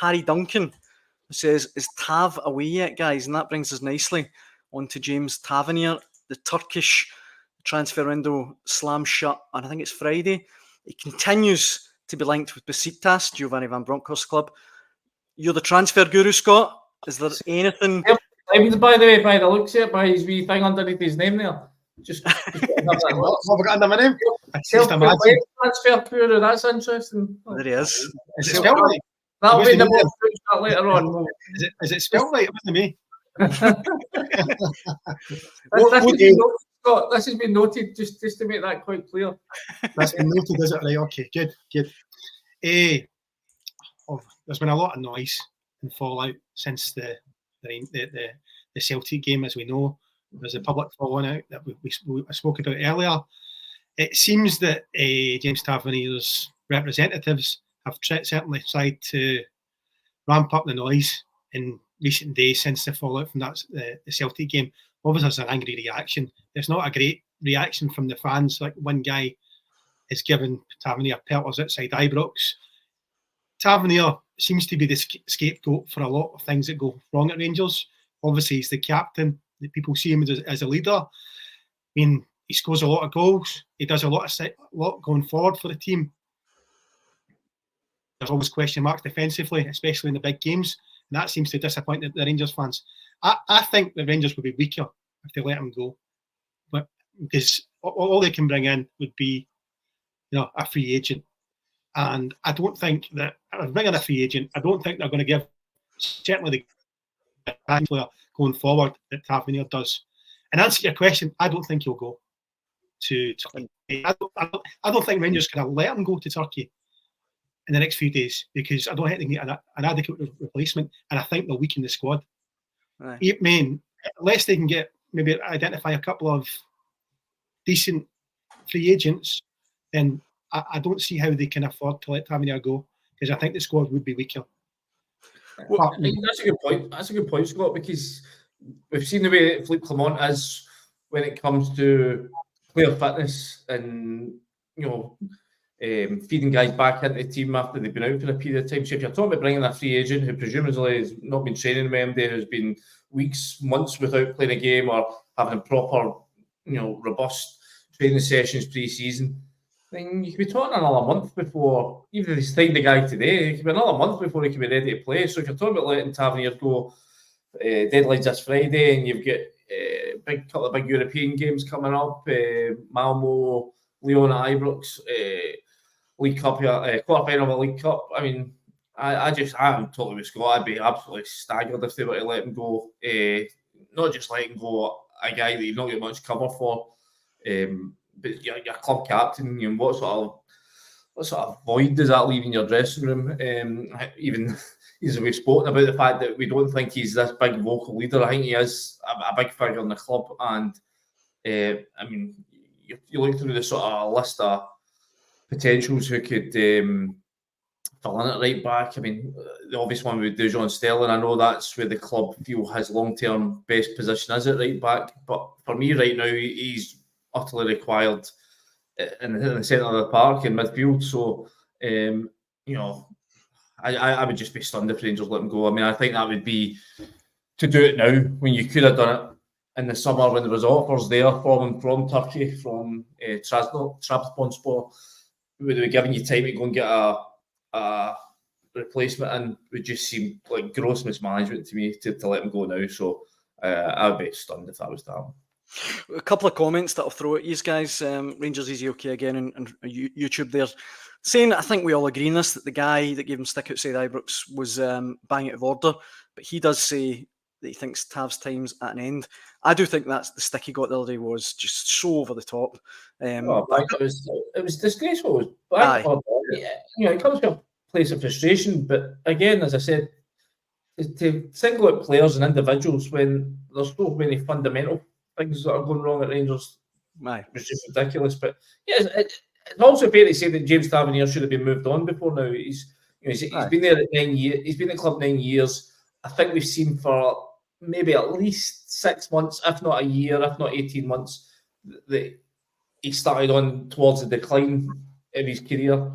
Harry Duncan says, is Tav away yet, guys? And that brings us nicely on to James Tavernier. The Turkish transfer window slams shut, and I think it's Friday. It continues to be linked with Besiktas, Giovanni Van Bronckhorst's club. You're the transfer guru, Scott. Is there anything? By the way, by the looks of it, by his wee thing underneath his name there. Just what have I got under my name? Transfer guru, that's interesting. There he is. Is it spelled right? That'll be the most later on. Is it spelled right? It wasn't me. This has been noted, just to make that quite clear. That's been noted, is it? Right, okay, good. There's been a lot of noise and fallout since the Celtic game, as we know. There's a public falling out that we spoke about earlier. It seems that James Tavernier's representatives have certainly tried to ramp up the noise in recent days since the fallout from the Celtic game. Obviously, there's an angry reaction. There's not a great reaction from the fans. Like, one guy is giving Tavernier pelters outside Ibrox. Tavernier seems to be the scapegoat for a lot of things that go wrong at Rangers. Obviously, he's the captain. People see him as a leader. I mean, he scores a lot of goals. He does a lot going forward for the team. There's always question marks defensively, especially in the big games. And that seems to disappoint the Rangers fans. I think the Rangers would be weaker if they let him go. But because all they can bring in would be, a free agent. And I don't think that, bringing a free agent, I don't think they're going to give, certainly the player going forward that Tavernier does. And answer your question, I don't think he'll go to Turkey. I don't think Rangers can let him go to Turkey in the next few days, because I don't think they can get an adequate replacement, and I think they'll weaken the squad. Right. I mean, unless they can maybe identify a couple of decent free agents, then I don't see how they can afford to let Tavernier go, because I think the squad would be weaker. Well, that's a good point. That's a good point, Scott, because we've seen the way that Philippe Clement is when it comes to player fitness and, feeding guys back into the team after they've been out for a period of time. So if you're talking about bringing a free agent who presumably has not been training with MD, who's been weeks, months without playing a game or having proper, robust training sessions pre-season, then you could be talking another month before, even if they signed the guy today, it could be another month before he can be ready to play. So if you're talking about letting Tavernier go, deadline's this Friday, and you've got a couple of big European games coming up, Malmo, Lyon at Ibrox, League Cup here, quarter-final of the League Cup. I mean, I'm totally with Scott. I'd be absolutely staggered if they were to let him go. Not just let him go, a guy that you've not got much cover for, but your club captain. What sort of void does that leave in your dressing room? Even as we've spoken about the fact that we don't think he's this big vocal leader. I think he is a big figure in the club, and I mean, you look through the sort of list of potentials who could fill in at right back. I mean, the obvious one would be John Sterling. I know that's where the club feel his long-term best position is at right back, but for me right now, he's utterly required in the centre of the park in midfield. So, I would just be stunned if Rangers let him go. I mean, I think that would be to do it now when you could have done it in the summer when there was offers there from Turkey, from Trabzonspor. Would have given you time to go and get a replacement, and would just seem like gross mismanagement to me to let him go now. So I would be stunned if that was that. A couple of comments that I'll throw at you guys. Rangers Easy OK again on YouTube there, saying, I think we all agree on this, that the guy that gave him stick outside Ibrox was bang out of order, but he does say that he thinks Tav's time's at an end. I do think that's the stick he got the other day was just so over the top. It was disgraceful. It comes from a place of frustration, but again, as I said, to single out players and individuals when there's so many fundamental things that are going wrong at Rangers, it's just ridiculous. But yeah, it's also fair to say that James Tavernier should have been moved on before now. He's been there at 9 years. He's been at the club 9 years. I think we've seen for maybe at least 6 months, if not a year, if not 18 months, that he started on towards the decline in his career.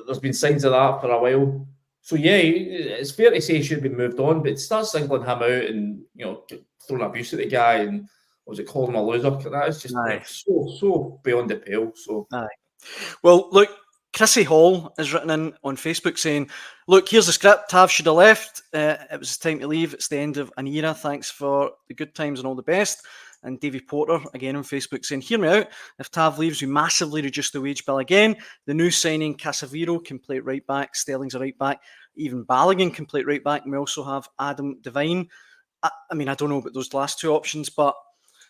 There's been signs of that for a while. So yeah, it's fair to say he should have been moved on, but to start singling him out and throwing abuse at the guy and what was it, calling him a loser? That is just so beyond the pale. So well, look, Chrissy Hall has written in on Facebook saying, look, here's the script. Tav should have left. It was his time to leave. It's the end of an era. Thanks for the good times and all the best. And Davy Porter, again on Facebook, saying, hear me out. If Tav leaves, we massively reduce the wage bill again. The new signing, Casaviro, can play right back. Sterling's a right back. Even Balogun can play right back. And we also have Adam Devine. I mean, I don't know about those last two options, but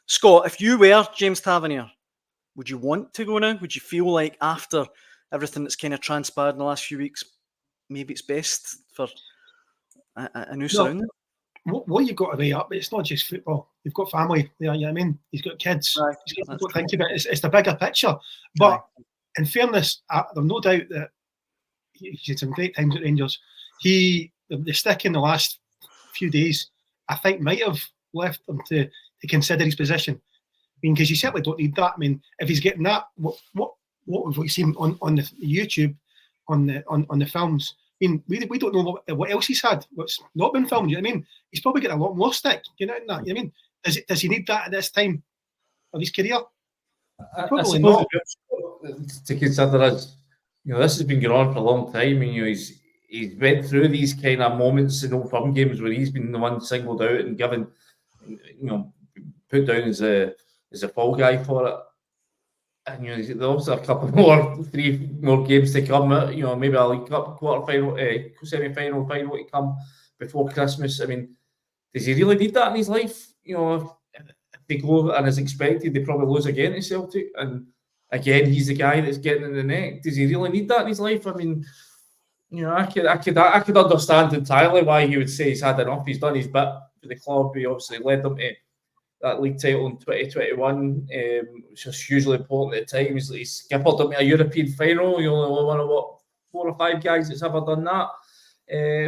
Scott, if you were James Tavernier, would you want to go now? Would you feel like after everything that's kind of transpired in the last few weeks, maybe it's best for a new surrounding? What you've got to weigh up, it's not just football. You've got family there, you know what I mean? He's got kids. Right, He's got to think about it. It's the bigger picture. But in fairness, there's no doubt that he's had some great times at Rangers. The stick in the last few days, I think, might have left him to consider his position. I mean, because you certainly don't need that. I mean, if he's getting that, what we've seen on the YouTube, on the films, I mean, we don't know what else he's had, what's not been filmed. You know what I mean? He's probably got a lot more stick. You know that? You know what I mean? Does he need that at this time of his career? Probably not. To consider as this has been going on for a long time, and he's went through these kind of moments in Old Firm games where he's been the one singled out and given, put down as a fall guy for it. And there's also three more games to come. Maybe a League Cup quarter-final, semi-final, final to come before Christmas. I mean, does he really need that in his life? If they go and as expected, they probably lose again to Celtic. And again, he's the guy that's getting in the neck. Does he really need that in his life? I mean, I could understand entirely why he would say he's had enough. He's done his bit for the club. He obviously led them to that league title in 2021, which was hugely important at the time. He skippered them to a European final. He only one of 4 or 5 guys that's ever done that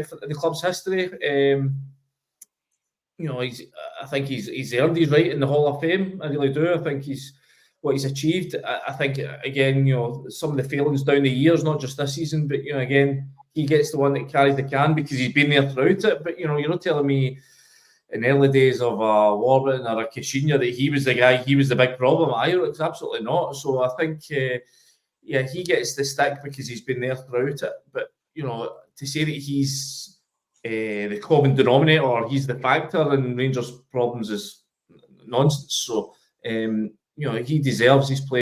for the club's history. I think he's earned his right in the Hall of Fame. I really do. I think what he's achieved. I think again, some of the failings down the years, not just this season, but again, he gets the one that carries the can because he's been there throughout it. But you're not telling me in the early days of Warburton or a Kishinya that he was the guy, he was the big problem. It's absolutely not. So I think, he gets the stick because he's been there throughout it. But, to say that he's the common denominator or he's the factor in Rangers' problems is nonsense. So, he deserves his place.